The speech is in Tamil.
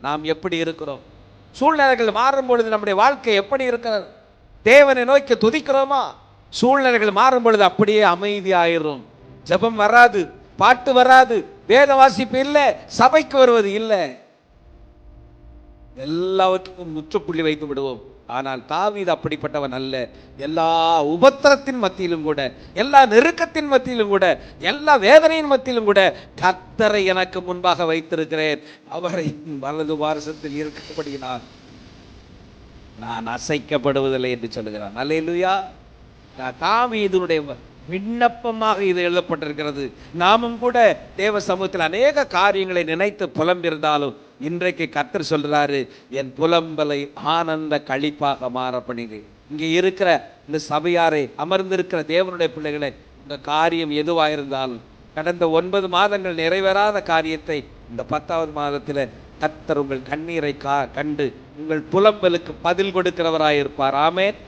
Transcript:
நாம் எப்படி இருக்கிறோம்? சூழ்நிலைகள் மாறும் பொழுது நம்முடைய வாழ்க்கை எப்படி இருக்கிறது? தேவனை நோக்கி துதிக்கிறோமா? சூழ்நிலைகள் மாறும் பொழுது அப்படியே அமைதியாயிரும். ஜெபம் வராது, பாட்டு வராது, வேத வாசிப்பு இல்லை, சபைக்கு வருவது இல்லை, எல்லாவற்றுக்கும் முற்றுப்புள்ளி வைத்து விடுவோம். ஆனால் தாவீது அப்படிப்பட்டவன் அல்ல. எல்லா உபத்திரத்தின் மத்தியிலும் கூட, எல்லா நெருக்கத்தின் மத்தியிலும் கூட, எல்லா வேதனையின் மத்தியிலும் கூட கர்த்தரை எனக்கு முன்பாக வைத்திருக்கிறேன், அவரை வலது வாரசத்தில் இருக்கப்படுகிறார், நான் அசைக்கப்படுவதில்லை என்று சொல்லுகிறான். அல்லேலூயா. தாவீதுடைய விண்ணப்பமாக இது எழுதப்பட்டிருக்கிறது. நாமும் கூட தேவ சமூகத்தில் அநேக காரியங்களை நினைத்து புலம்பிருந்தாலும் இன்றைக்கு கர்த்தர் சொல்றாரு, என் புலம்பலை ஆனந்த களிப்பாக மாற பண்ணினேன். இங்கே இருக்கிற இந்த சபையாரை, அமர்ந்திருக்கிற தேவனுடைய பிள்ளைகளை, இந்த காரியம் எதுவாயிருந்தாலும் கடந்த 9 மாதங்கள் நிறைவேறாத காரியத்தை இந்த 10வது மாதத்தில் கர்த்தர் உங்கள் கண்ணீரை கண்டு உங்கள் புலம்பலுக்கு பதில் கொடுக்கிறவராயிருப்பார். ஆமென்.